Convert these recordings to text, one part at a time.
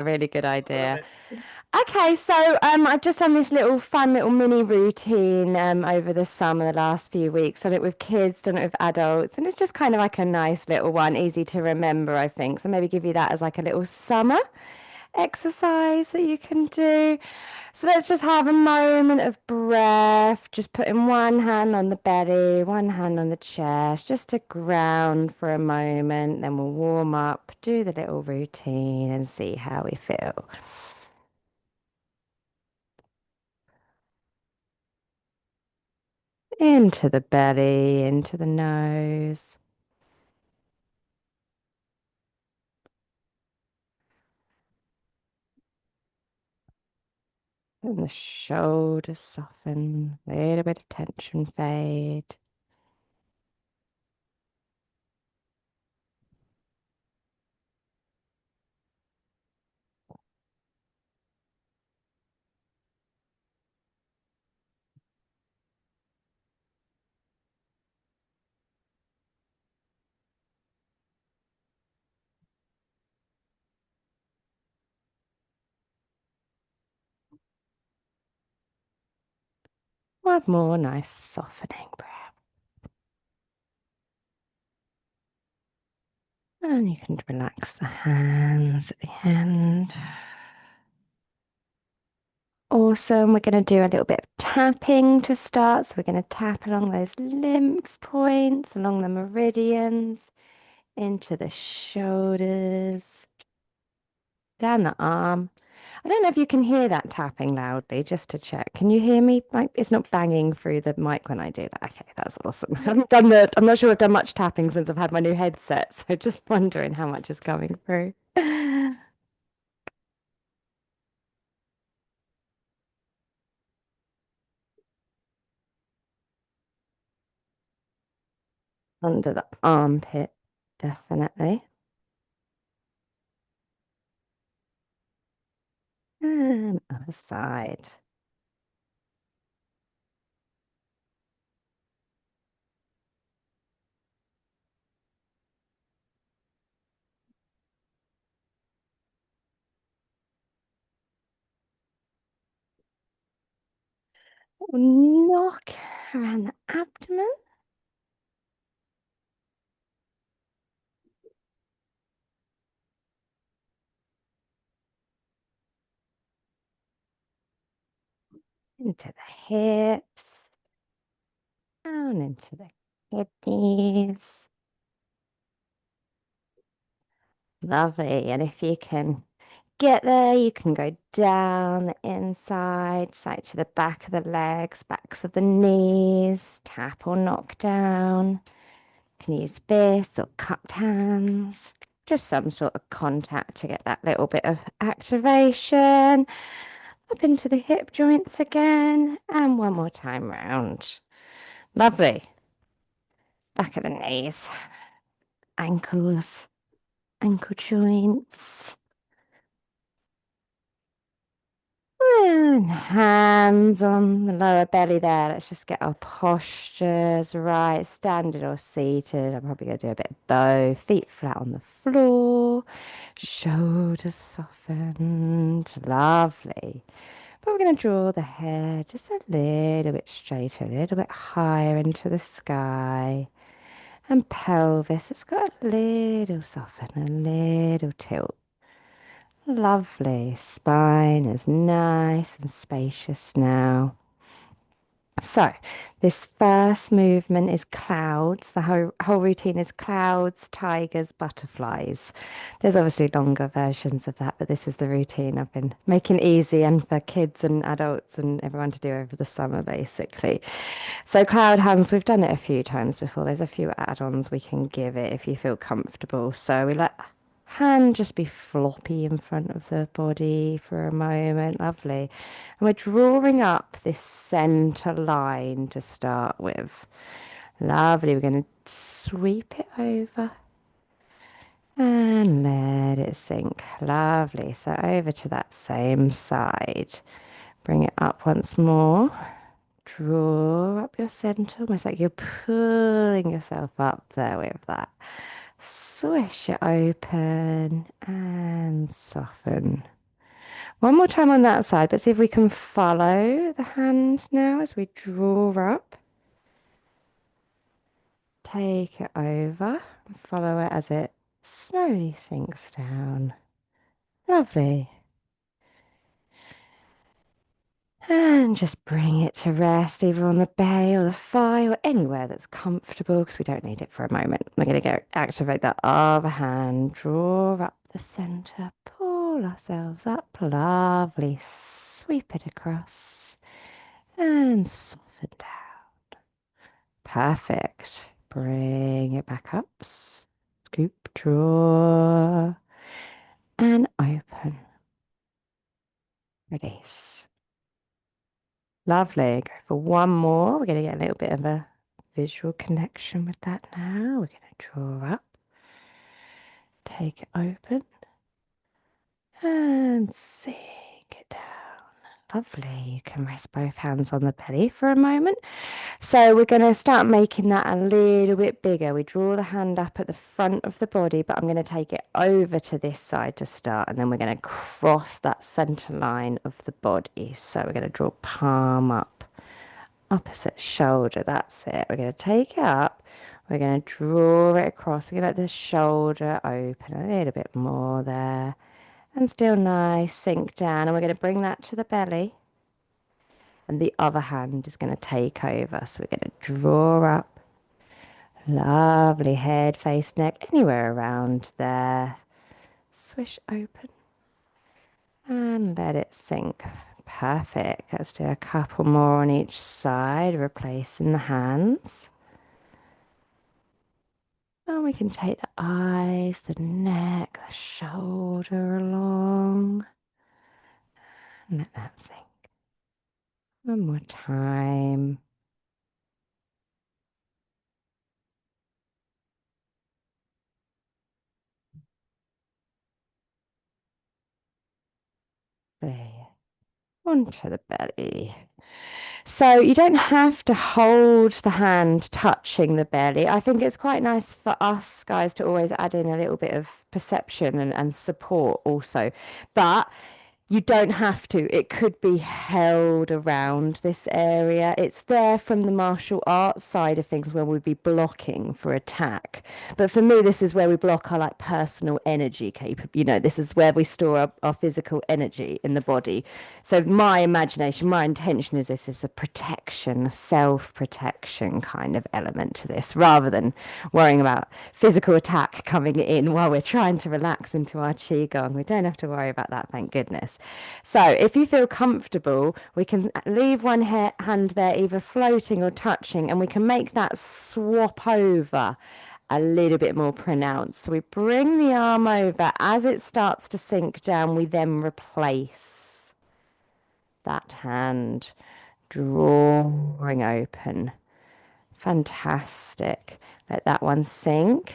Really good I love idea. it. Okay, so I've just done this little fun little mini routine over the summer, the last few weeks. Done it with kids, done it with adults, and it's just kind of like a nice little one, easy to remember, I think. So maybe give you that as like a little summer exercise that you can do. So let's just have a moment of breath, just putting one hand on the belly, one hand on the chest, just to ground for a moment. Then we'll warm up, do the little routine, and see how we feel. Into the belly, into the nose, and the shoulders soften, a little bit of tension fade. One more nice softening breath. And you can relax the hands at the end. Awesome. We're going to do a little bit of tapping to start. So we're going to tap along those lymph points, along the meridians, into the shoulders, down the arm. I don't know if you can hear that tapping loudly, just to check. Can you hear me? Like, it's not banging through the mic when I do that. Okay, that's awesome. I haven't done I'm not sure I've done much tapping since I've had my new headset, so just wondering how much is coming through. Under the armpit, definitely. And other side. Knock around the abdomen, into the hips, down into the kidneys. Lovely. And if you can get there, you can go down the inside, side to the back of the legs, backs of the knees, tap or knock down. You can use fists or cupped hands, just some sort of contact to get that little bit of activation. Up into the hip joints again, and one more time round. Lovely. Back of the knees, ankles, ankle joints. And hands on the lower belly there. Let's just get our postures right, standing or seated. I'm probably going to do a bit of both. Feet flat on the floor, shoulders softened. Lovely. But we're going to draw the head just a little bit straighter, a little bit higher into the sky. And pelvis, it's got a little soften, a little tilt. Lovely. Spine is nice and spacious now. So, this first movement is clouds. The whole routine is clouds, tigers, butterflies. There's obviously longer versions of that, but this is the routine I've been making easy and for kids and adults and everyone to do over the summer, basically. So, cloud hands, we've done it a few times before. There's a few add-ons we can give it if you feel comfortable. So, we let hand just be floppy in front of the body for a moment. Lovely. And we're drawing up this center line to start with. Lovely. We're going to sweep it over and let it sink. Lovely. So over to that same side. Bring it up once more. Draw up your center, almost like you're pulling yourself up there with that. Swish it open and soften. One more time on that side, but see if we can follow the hand now as we draw up. Take it over and follow it as it slowly sinks down. Lovely. And just bring it to rest either on the belly or the thigh or anywhere that's comfortable because we don't need it for a moment. We're going to go activate that other hand, draw up the center, pull ourselves up, lovely, sweep it across and soften down. Perfect. Bring it back up, scoop, draw and open. Release. Lovely. Go for one more. We're going to get a little bit of a visual connection with that now. We're going to draw up, take it open, and sink it down. Lovely. You can rest both hands on the belly for a moment. So we're going to start making that a little bit bigger. We draw the hand up at the front of the body, but I'm going to take it over to this side to start, and then we're going to cross that center line of the body. So we're going to draw palm up, opposite shoulder. That's it. We're going to take it up. We're going to draw it across. We're going to let the shoulder open a little bit more there. And still nice, sink down. And we're going to bring that to the belly. And the other hand is going to take over. So we're going to draw up. Lovely head, face, neck, anywhere around there. Swish open. And let it sink. Perfect. Let's do a couple more on each side, replacing the hands. And we can take the eyes, the neck, the shoulder along. And let that sink. One more time. There. Onto the belly. So you don't have to hold the hand touching the belly. I think it's quite nice for us guys to always add in a little bit of perception and support also. But you don't have to. It could be held around this area. It's there from the martial arts side of things where we'd be blocking for attack. But for me, this is where we block our like personal energy this is where we store our physical energy in the body. So my imagination, my intention is this is a protection, a self-protection kind of element to this, rather than worrying about physical attack coming in while we're trying to relax into our Qigong. We don't have to worry about that, thank goodness. So if you feel comfortable, we can leave one hand there either floating or touching, and we can make that swap over a little bit more pronounced. So we bring the arm over. As it starts to sink down, we then replace that hand, drawing open. Fantastic. Let that one sink.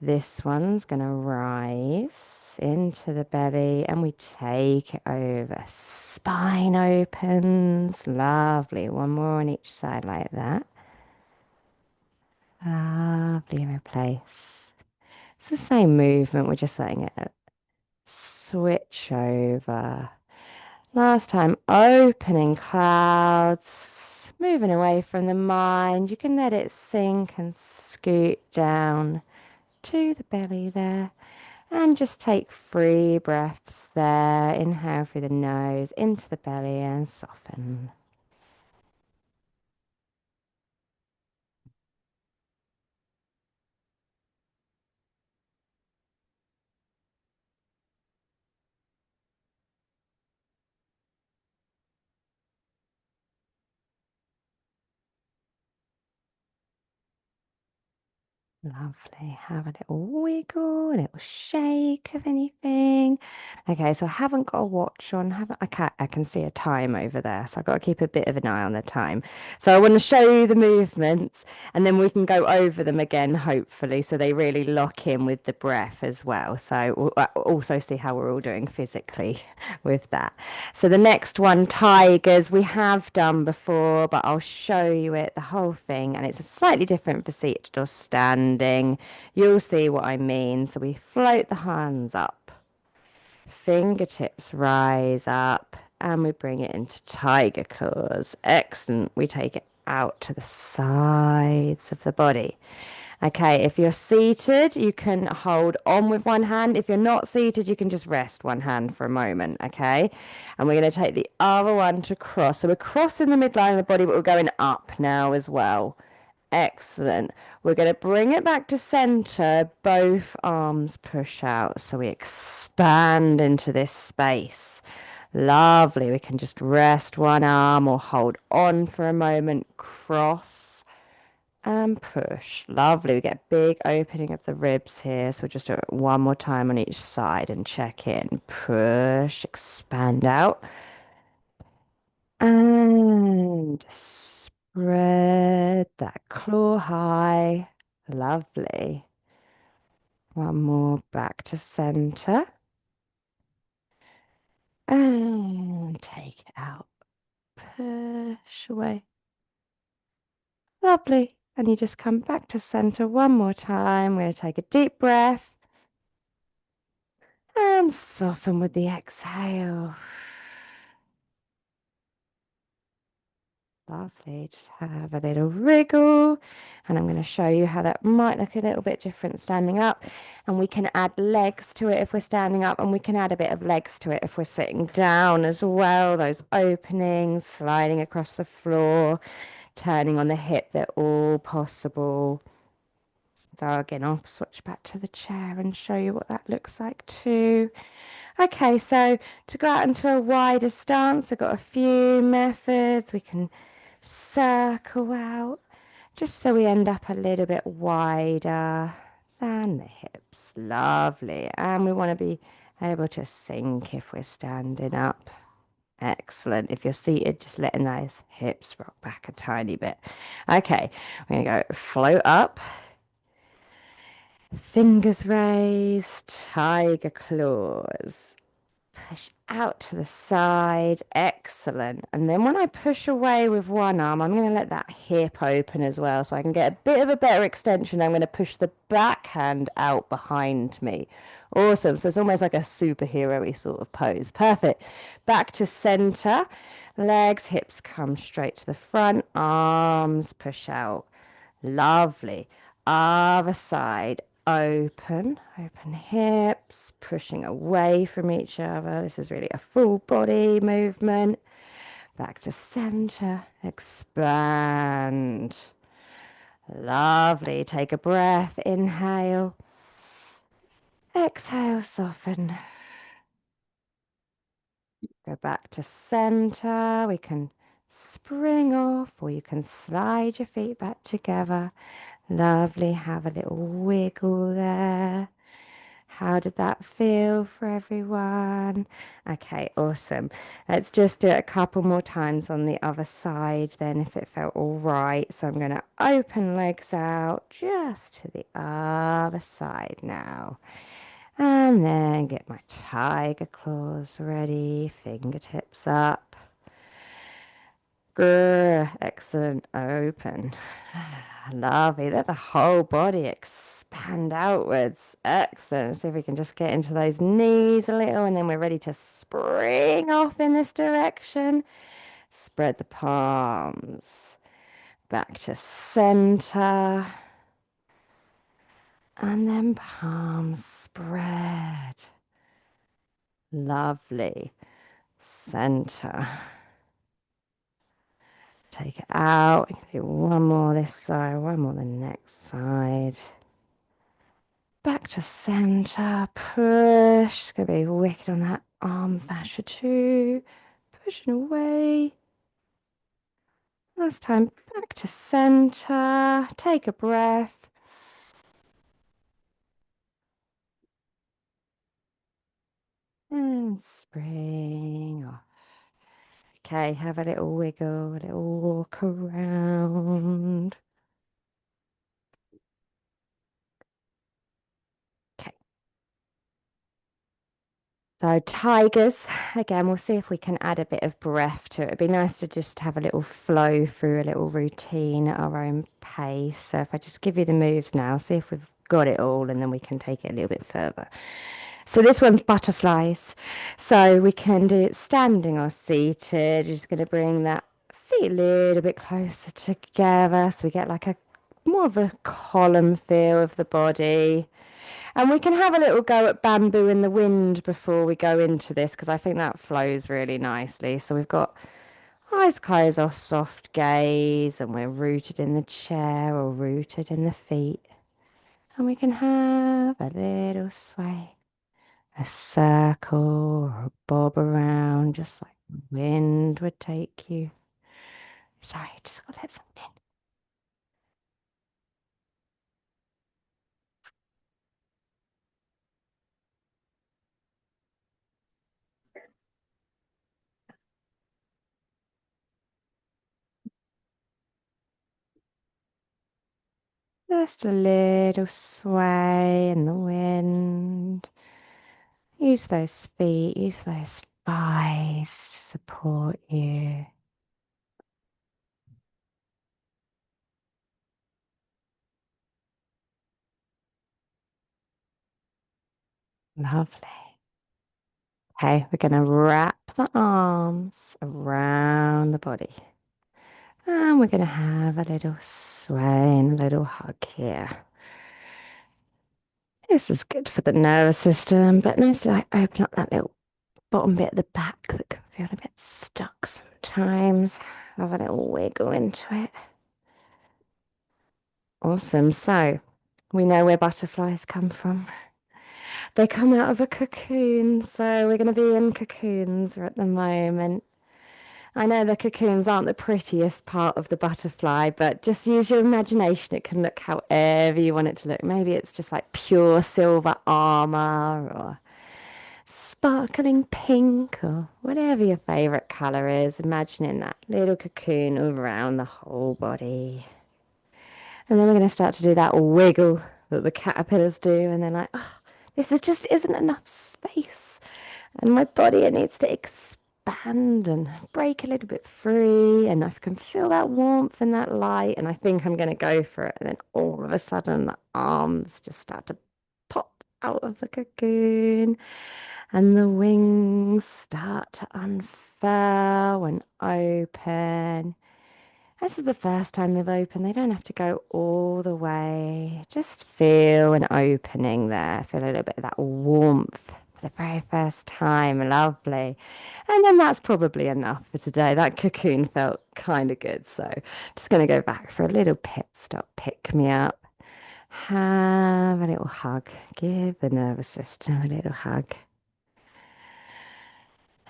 This one's going to rise into the belly and we take it over. Spine opens. Lovely. One more on each side like that. Lovely. Replace. It's the same movement. We're just letting it switch over. Last time, opening clouds, moving away from the mind. You can let it sink and scoot down to the belly there. And just take 3 breaths there. Inhale through the nose, into the belly and soften. Lovely. Have a little wiggle, a little shake of anything. Okay, so I haven't got a watch on. Haven't I can see a time over there, so I've got to keep a bit of an eye on the time. So I want to show you the movements, and then we can go over them again, hopefully, so they really lock in with the breath as well. So we'll also see how we're all doing physically with that. So the next one, tigers, we have done before, but I'll show you it, the whole thing, and it's slightly different for seated or stand. standing, you'll see what I mean. So we float the hands up, fingertips rise up, and we bring it into tiger claws. Excellent. We take it out to the sides of the body. Okay, if you're seated, you can hold on with one hand. If you're not seated, you can just rest one hand for a moment, okay? And we're going to take the other one to cross. So we're crossing the midline of the body, but we're going up now as well. Excellent. We're going to bring it back to center. Both arms push out. So we expand into this space. Lovely. We can just rest one arm or hold on for a moment. Cross and push. Lovely. We get big opening of the ribs here. So we'll just do it one more time on each side and check in. Push, expand out. And spread that claw high. Lovely. One more back to center. And take it out. Push away. Lovely. And you just come back to center one more time. We're going to take a deep breath. And soften with the exhale. Lovely. Just have a little wriggle. And I'm going to show you how that might look a little bit different standing up. And we can add legs to it if we're standing up. And we can add a bit of legs to it if we're sitting down as well. Those openings, sliding across the floor, turning on the hip, they're all possible. So again, I'll switch back to the chair and show you what that looks like too. Okay, so to go out into a wider stance, I've got a few methods. We can circle out just so we end up a little bit wider than the hips. Lovely. And we want to be able to sink if we're standing up. Excellent. If you're seated, just letting those hips rock back a tiny bit. Okay, we're going to go float up. Fingers raised, tiger claws. Push out to the side. Excellent. And then when I push away with one arm, I'm going to let that hip open as well so I can get a bit of a better extension. I'm going to push the back hand out behind me. Awesome. So it's almost like a superhero-y sort of pose. Perfect. Back to center. Legs, hips come straight to the front. Arms push out. Lovely. Other side. Open hips, pushing away from each other. This is really a full body movement. Back to center, expand. Lovely. Take a breath, inhale. Exhale, soften. Go back to center. We can spring off or you can slide your feet back together. Lovely. Have a little wiggle there. How did that feel for everyone? Okay, awesome. Let's just do it a couple more times on the other side then if it felt all right. So I'm going to open legs out just to the other side now. And then get my tiger claws ready, fingertips up. Excellent. Open. Lovely. Let the whole body expand outwards. Excellent. See if we can just get into those knees a little and then we're ready to spring off in this direction. Spread the palms. Back to center. And then palms spread. Lovely. Center. Take it out. We can do one more this side, one more the next side. Back to center. Push. It's going to be wicked on that arm fascia too. Pushing away. Last time. Back to center. Take a breath. And spring off. Okay, have a little wiggle, a little walk around. Okay. So tigers, again, we'll see if we can add a bit of breath to it. It'd be nice to just have a little flow through a little routine at our own pace. So if I just give you the moves now, see if we've got it all, and then we can take it a little bit further. So this one's butterflies. So we can do it standing or seated. Just going to bring that feet a little bit closer together so we get like a more of a column feel of the body. And we can have a little go at bamboo in the wind before we go into this because I think that flows really nicely. So we've got eyes closed or soft gaze, and we're rooted in the chair or rooted in the feet. And we can have a little sway, a circle or a bob around, just like the wind would take you. Sorry, just got to let something in. Just a little sway in the wind. Use those feet, use those thighs to support you. Lovely. Okay, we're going to wrap the arms around the body. And we're going to have a little sway and a little hug here. This is good for the nervous system, but nice to like open up that little bottom bit at the back that can feel a bit stuck sometimes. Have a little wiggle into it. Awesome. So we know where butterflies come from. They come out of a cocoon, so we're going to be in cocoons at the moment. I know the cocoons aren't the prettiest part of the butterfly, but just use your imagination. It can look however you want it to look. Maybe it's just like pure silver armor or sparkling pink or whatever your favorite color is. Imagining that little cocoon around the whole body. And then we're going to start to do that wiggle that the caterpillars do. And they're like, oh, this is just isn't enough space. And my body, it needs to expand and break a little bit free. And I can feel that warmth and that light. And I think I'm going to go for it. And then all of a sudden, the arms just start to pop out of the cocoon. And the wings start to unfurl and open. This is the first time they've opened. They don't have to go all the way. Just feel an opening there. Feel a little bit of that warmth for the very first time. Lovely. And then that's probably enough for today. That cocoon felt kind of good. So just going to go back for a little pit stop. Pick me up. Have a little hug. Give the nervous system a little hug.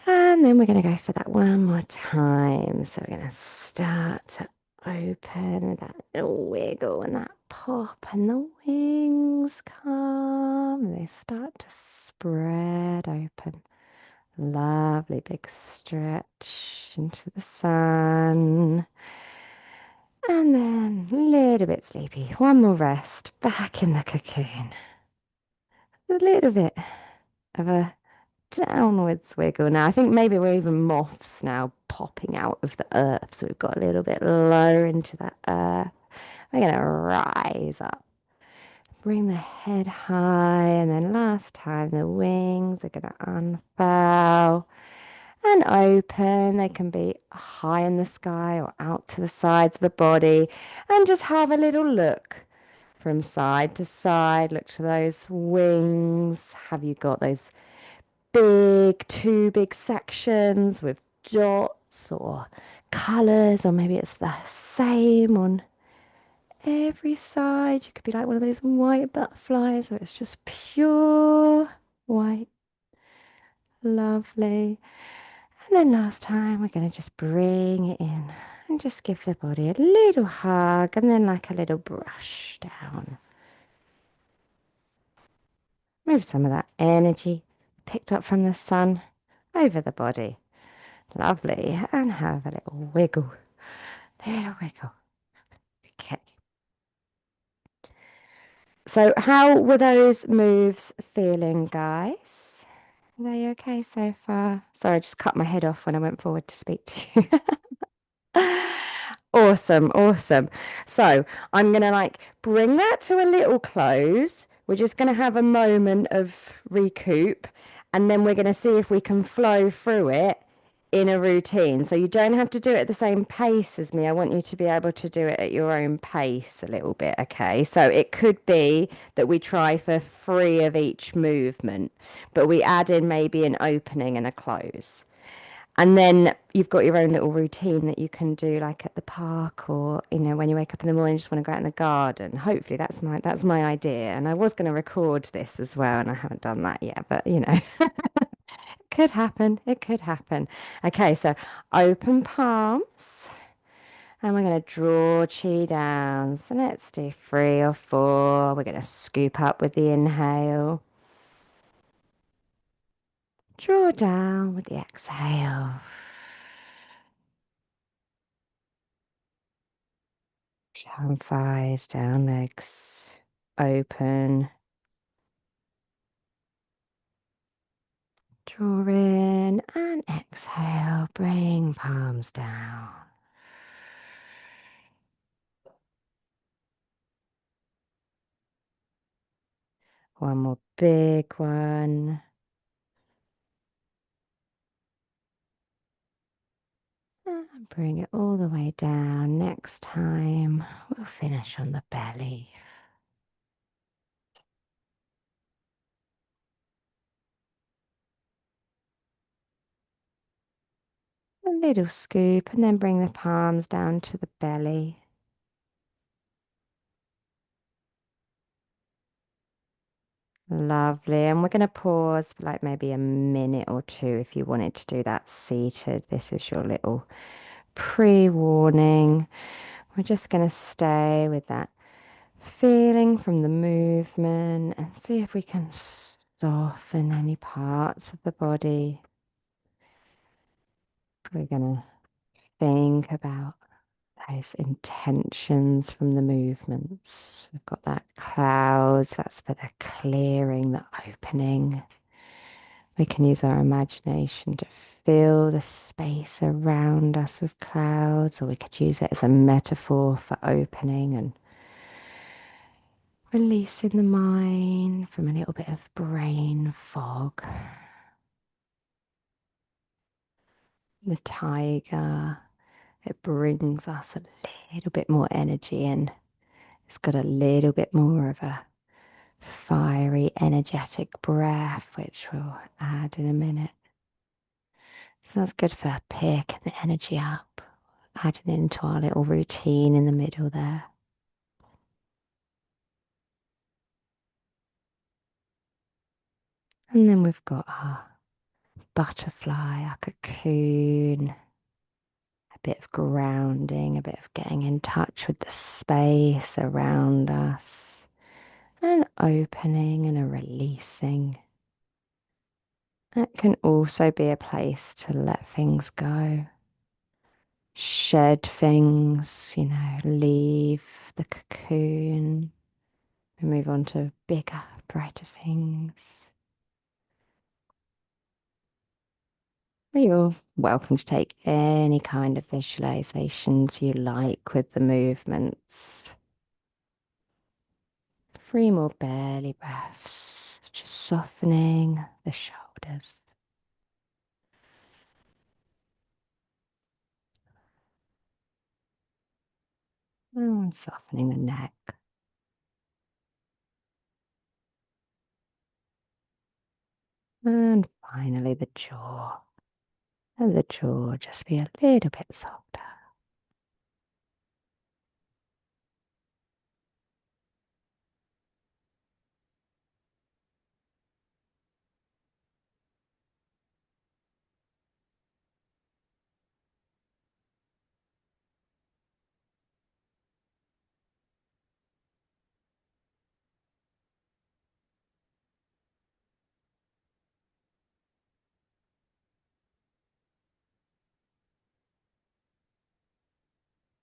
And then we're going to go for that one more time. So we're going to start to open that little wiggle and that pop, and the wings come and they start to spread open. Lovely big stretch into the sun. And then a little bit sleepy. One more rest. Back in the cocoon. A little bit of a downwards wiggle now. I think maybe we're even moths now popping out of the earth. So we've got a little bit lower into that earth. We're going to rise up. Bring the head high. And then last time, the wings are going to unfurl and open. They can be high in the sky or out to the sides of the body. And just have a little look from side to side. Look to those wings. Have you got those two big sections with dots or colors, or maybe it's the same on every side? You could be like one of those white butterflies, or it's just pure white. Lovely. And then last time, we're going to just bring it in and just give the body a little hug and then like a little brush down. Move some of that energy picked up from the sun over the body. Lovely. And have a little wiggle. Little wiggle. Okay. So how were those moves feeling, guys? Are they okay so far? Sorry, I just cut my head off when I went forward to speak to you. Awesome, awesome. So I'm gonna like bring that to a little close. We're just gonna have a moment of recoup, and then we're gonna see if we can flow through it in a routine. So you don't have to do it at the same pace as me. I want you to be able to do it at your own pace a little bit, okay? So it could be that we try for three of each movement, but we add in maybe an opening and a close. And then you've got your own little routine that you can do like at the park or, when you wake up in the morning, you just want to go out in the garden. Hopefully that's my idea. And I was going to record this as well, and I haven't done that yet, but it could happen. It could happen. Okay, so open palms, and we're going to draw chi down. So let's do 3 or 4. We're going to scoop up with the inhale. Draw down with the exhale. Down thighs, down legs, open. Draw in and exhale. Bring palms down. One more big one. And bring it all the way down. Next time, we'll finish on the belly. A little scoop, and then bring the palms down to the belly. Lovely. And we're going to pause for like maybe a minute or two if you wanted to do that seated. This is your little pre-warning. We're just going to stay with that feeling from the movement and see if we can soften any parts of the body. We're going to think about those intentions from the movements. We've got that clouds, that's for the clearing, the opening. We can use our imagination to fill the space around us with clouds, or we could use it as a metaphor for opening and releasing the mind from a little bit of brain fog. The tiger, it brings us a little bit more energy in. It's got a little bit more of a fiery, energetic breath, which we'll add in a minute. So that's good for picking the energy up, adding into our little routine in the middle there. And then we've got our butterfly, our cocoon, a bit of grounding, a bit of getting in touch with the space around us, an opening and a releasing. It can also be a place to let things go, shed things, leave the cocoon and move on to bigger, brighter things. You're welcome to take any kind of visualizations you like with the movements. 3 more belly breaths, just softening the shoulders. And softening the neck. And finally the jaw. And the jaw just be a little bit softer.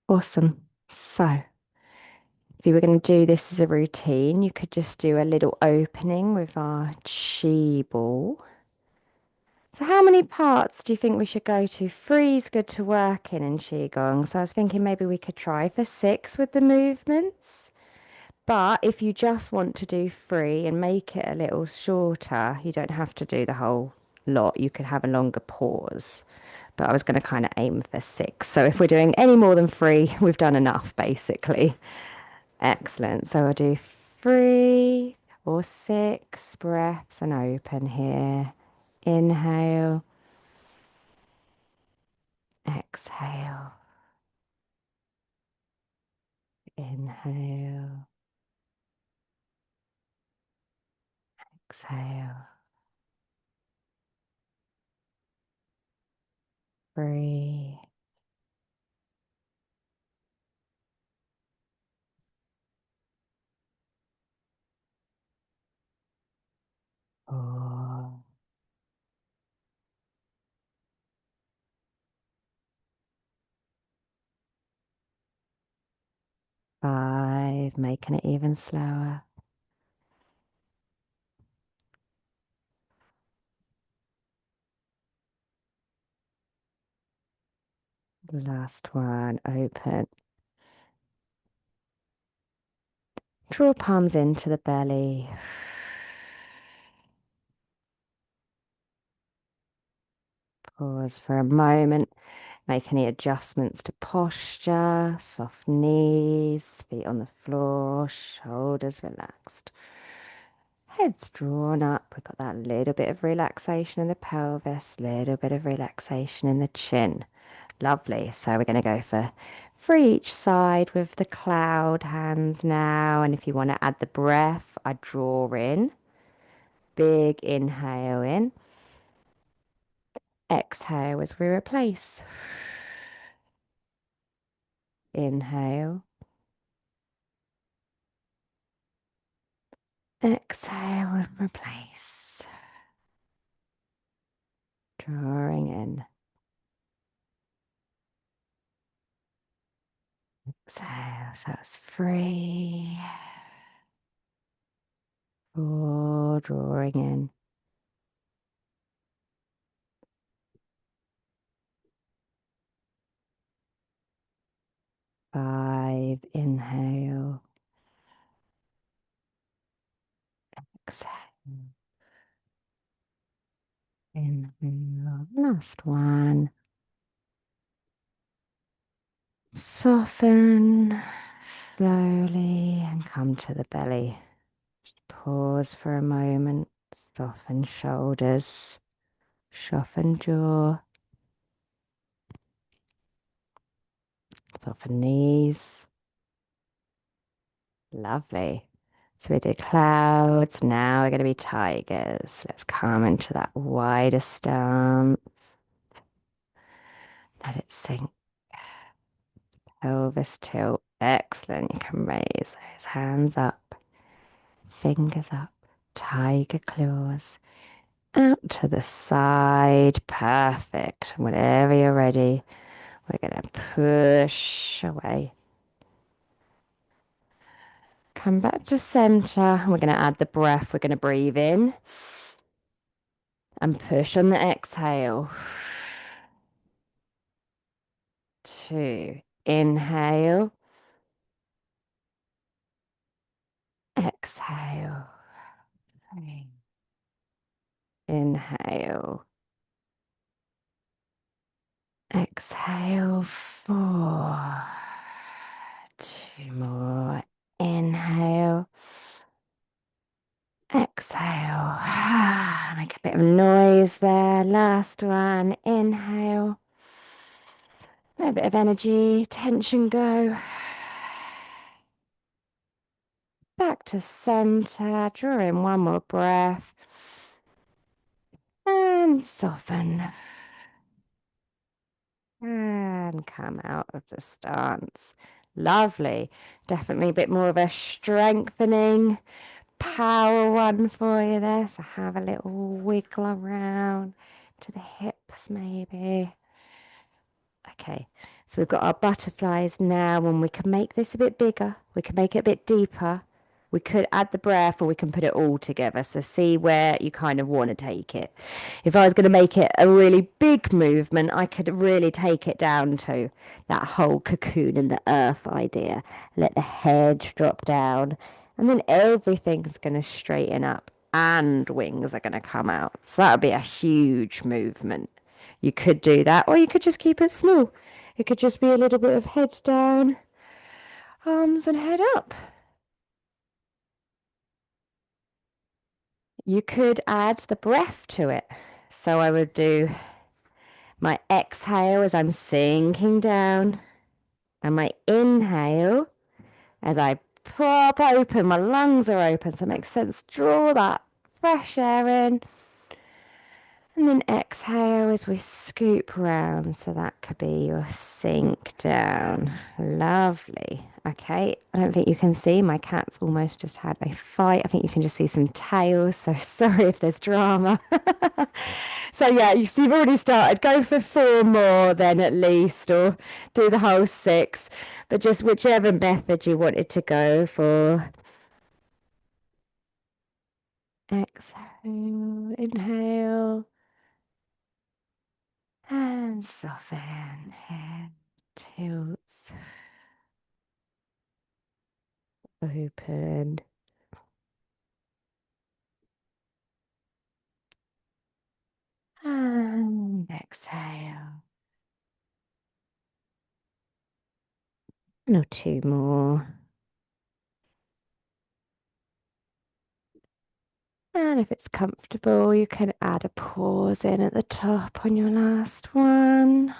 Awesome. So, if you were going to do this as a routine, you could just do a little opening with our chi ball. So how many parts do you think we should go to? Three's good to work in Qigong. So I was thinking maybe we could try for six with the movements. But if you just want to do three and make it a little shorter, you don't have to do the whole lot. You could have a longer pause. But I was going to kind of aim for six. So if we're doing any more than three, we've done enough, basically. Excellent. So I'll do three or six breaths and open here. Inhale, exhale, inhale, exhale. Three, 4, 5, making it even slower. Last one, open. Draw palms into the belly. Pause for a moment. Make any adjustments to posture. Soft knees, feet on the floor, shoulders relaxed. Head's drawn up. We've got that little bit of relaxation in the pelvis, little bit of relaxation in the chin. Lovely. So we're going to go for three each side with the cloud hands now. And if you want to add the breath, I draw in. Big inhale in. Exhale as we replace. Inhale. Exhale and replace. Drawing in. Exhale. So it's 3, 4, drawing in. 5, inhale. Exhale. Inhale. Last one. Soften slowly and come to the belly. Pause for a moment. Soften shoulders. Soften jaw. Soften knees. Lovely. So we did clouds. Now we're going to be tigers. Let's come into that wider stance. Let it sink. Pelvis tilt. Excellent. You can raise those hands up. Fingers up. Tiger claws. Out to the side. Perfect. Whenever you're ready, we're going to push away. Come back to center. We're going to add the breath. We're going to breathe in and push on the exhale. 2. Inhale. Exhale. 3. Inhale. Exhale. 4. 2 more. Inhale. Exhale. Make a bit of noise there. Last one. Inhale. A little bit of energy, tension go. Back to center. Draw in one more breath. And soften. And come out of the stance. Lovely. Definitely a bit more of a strengthening power one for you there. So have a little wiggle around to the hips maybe. Okay, so we've got our butterflies now, and we can make this a bit bigger. We can make it a bit deeper. We could add the breath or we can put it all together. So see where you kind of want to take it. If I was going to make it a really big movement, I could really take it down to that whole cocoon and the earth idea. Let the head drop down and then everything's going to straighten up and wings are going to come out. So that would be a huge movement. You could do that or you could just keep it small. It could just be a little bit of head down, arms and head up. You could add the breath to it. So I would do my exhale as I'm sinking down, and my inhale as I prop open, my lungs are open, so it makes sense. Draw that fresh air in. And then exhale as we scoop round. So that could be your sink down. Lovely. Okay, I don't think you can see. My cat's almost just had a fight. I think you can just see some tails. So sorry if there's drama. So yeah, you've already started. Go for 4 more then at least, or do the whole 6. But just whichever method you wanted to go for. Exhale, inhale. And soften, head tilts, open. And exhale. No, 2 more. And if it's comfortable, you can add a pause in at the top on your last one.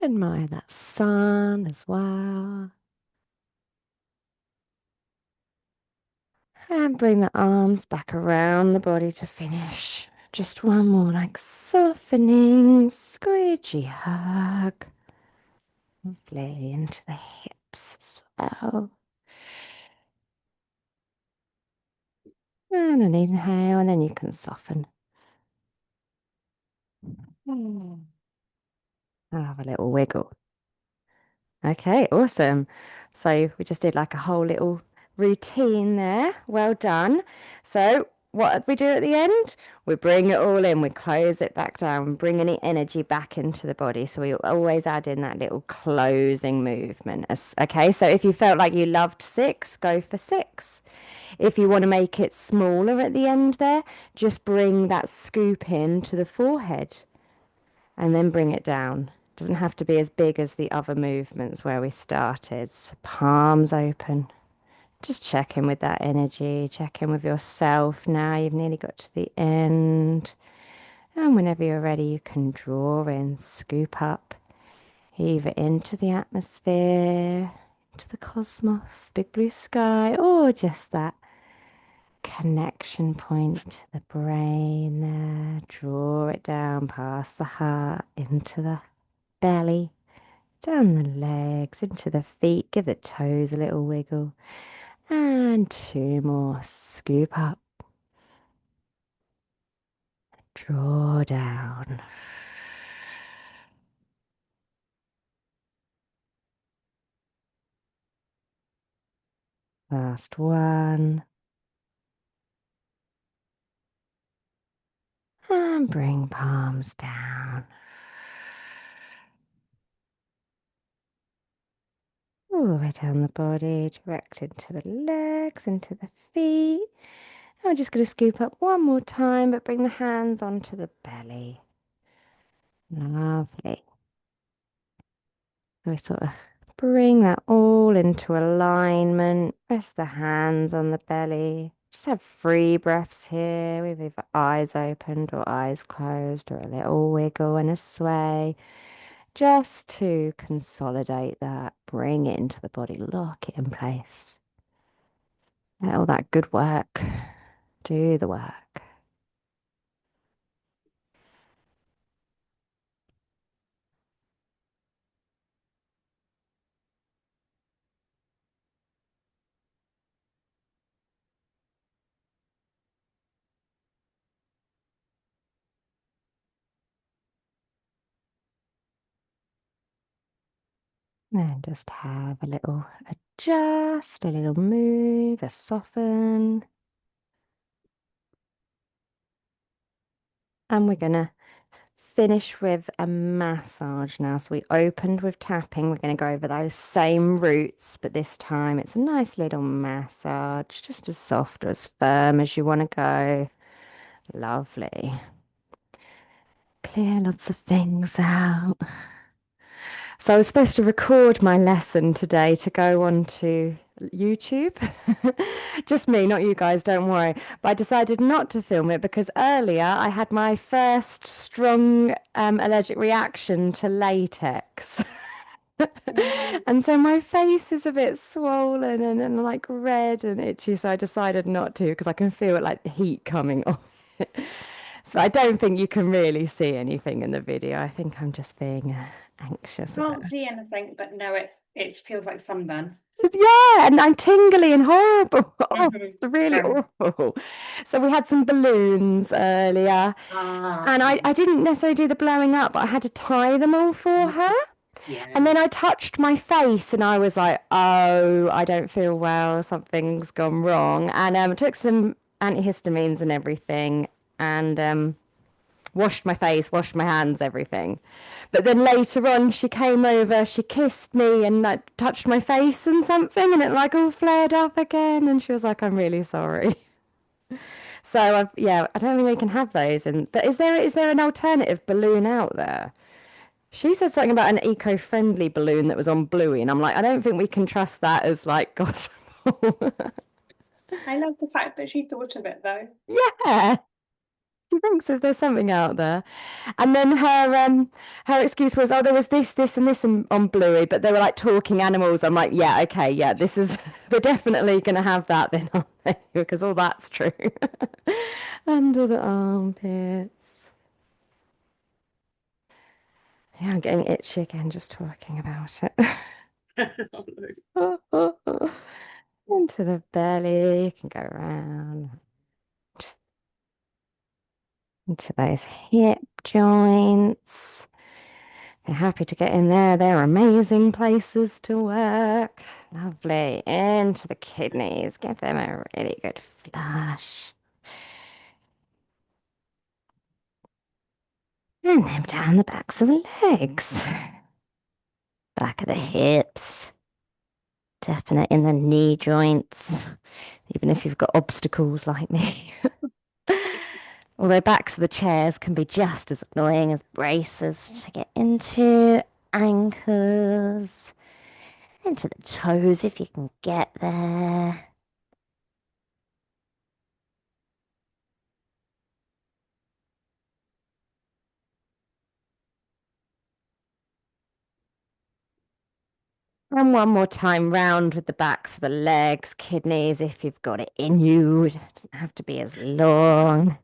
Admire that sun as well. And bring the arms back around the body to finish. Just one more, like softening, squidgy hug. Lovely into the hips as well. And an inhale, and then you can soften. I'll have a little wiggle. Okay, awesome. So we just did like a whole little routine there. Well done. So what we do at the end? We bring it all in, we close it back down, bring any energy back into the body. So we always add in that little closing movement. Okay, so if you felt like you loved 6, go for 6. If you want to make it smaller at the end there, just bring that scoop in to the forehead and then bring it down. Doesn't have to be as big as the other movements where we started. So palms open. Just check in with that energy. Check in with yourself now. You've nearly got to the end. And whenever you're ready, you can draw in, scoop up, either into the atmosphere, into the cosmos, big blue sky, or just that connection point to the brain there. Draw it down past the heart, into the belly, down the legs, into the feet. Give the toes a little wiggle. And 2 more. Scoop up. Draw down. Last one. And bring palms down. All the way down the body, direct into the legs, into the feet. And we're just going to scoop up 1 more time, but bring the hands onto the belly. Lovely. So we sort of bring that all into alignment. Rest the hands on the belly. Just have 3 breaths here with either eyes opened or eyes closed, or a little wiggle and a sway. Just to consolidate that, bring it into the body, lock it in place. Let all that good work do the work. And just have a little adjust, a little move, a soften. And we're gonna finish with a massage now. So we opened with tapping. We're going to go over those same roots, but this time it's a nice little massage, just as soft or as firm as you want to go. Lovely. Clear lots of things out. So I was supposed to record my lesson today to go on to YouTube. Just me, not you guys, don't worry. But I decided not to film it because earlier I had my first strong allergic reaction to latex. Mm. And so my face is a bit swollen and like red and itchy. So I decided not to because I can feel it like the heat coming off it. So I don't think you can really see anything in the video. I think I'm just being anxious about Can't see anything, but no, it feels like sunburn. it. Yeah, and I'm tingly and horrible. Oh, Mhm. it's really Um, awful. So we had some balloons earlier, and I okay. didn't necessarily do the blowing up, but I had to tie them all for her. And Yeah. then I touched my face and I was like, oh, I don't feel well. Something's gone wrong. And took some antihistamines and everything and washed my face, washed my hands, everything. But then later on, she came over, she kissed me and like, touched my face and something, and it like all flared up again. And she was like, I'm really sorry. So yeah, I don't think we can have those. And but is there an alternative balloon out there? She said something about an eco-friendly balloon that was on Bluey, and I'm like, I don't think we can trust that as like gospel. I love the fact that she thought of it though. Yeah, she thinks there's something out there. And then her excuse was, oh, there was this, and this on Bluey, but they were like talking animals. I'm like, yeah, okay, yeah, this is they're definitely gonna have that then, aren't they? Because all that's true. Under the armpits. Yeah, I'm getting itchy again just talking about it. Into the belly, you can go around into those hip joints. You're happy to get in there. They're amazing places to work. Lovely. Into the kidneys. Give them a really good flush. And then down the backs of the legs. Back of the hips. Definite in the knee joints. Even if you've got obstacles like me. Although backs of the chairs can be just as annoying as braces to get into. Ankles, into the toes if you can get there. And one more time round with the backs of the legs, kidneys if you've got it in you. It doesn't have to be as long.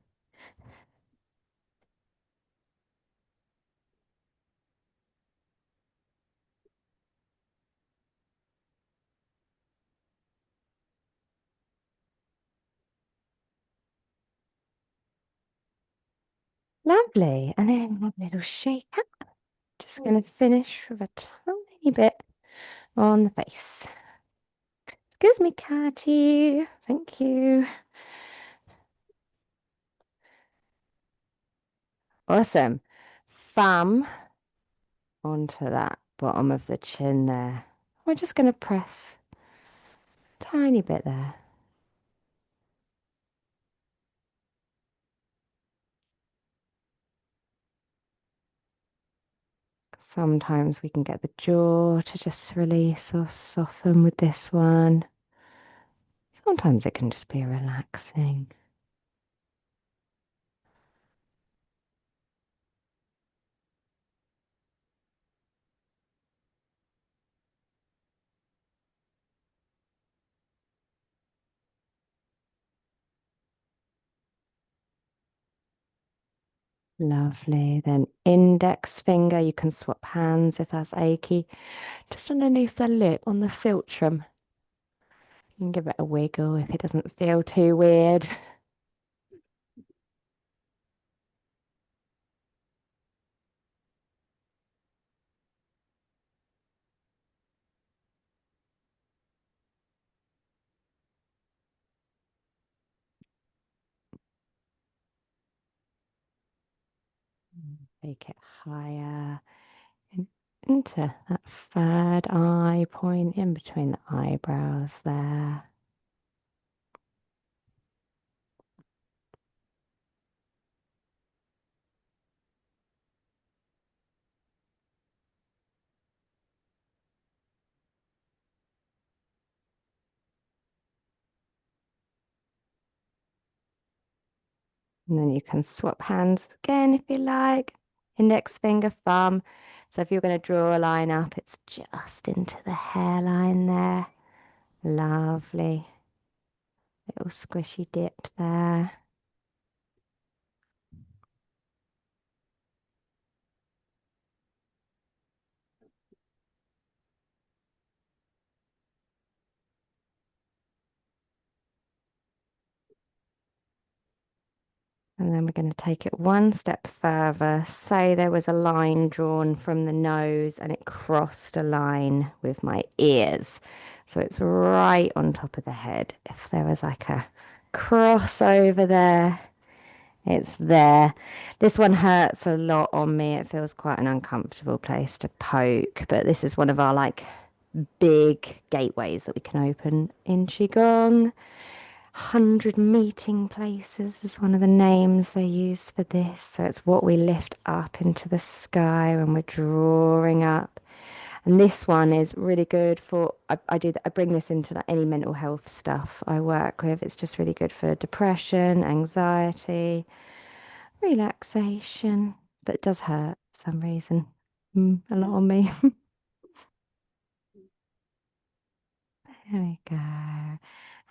Lovely. And then have a little shake up. Just going to finish with a tiny bit on the face. Excuse me, Catty. Thank you. Awesome. Thumb onto that bottom of the chin there. We're just going to press a tiny bit there. Sometimes we can get the jaw to just release or soften with this one. Sometimes it can just be relaxing. Lovely. Then index finger, you can swap hands if that's achy. Just underneath the lip on the philtrum. You can give it a wiggle if it doesn't feel too weird. Take it higher in, into that third eye point in between the eyebrows there. And then you can swap hands again if you like. Index finger, thumb. So if you're going to draw a line up, it's just into the hairline there. Lovely. Little squishy dip there. And then we're going to take it one step further. Say there was a line drawn from the nose and it crossed a line with my ears. So it's right on top of the head. If there was like a crossover there, it's there. This one hurts a lot on me. It feels quite an uncomfortable place to poke, but this is one of our like big gateways that we can open in Qigong. 100 meeting places is one of the names they use for this. So it's what we lift up into the sky when we're drawing up. And this one is really good for, I bring this into like any mental health stuff I work with. It's just really good for depression, anxiety, relaxation, but it does hurt for some reason. A lot on me. There we go.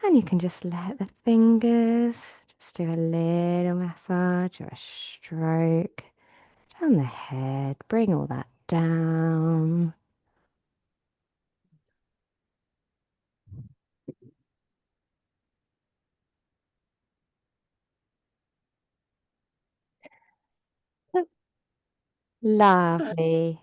And you can just let the fingers just do a little massage or a stroke down the head. Bring all that down. Lovely.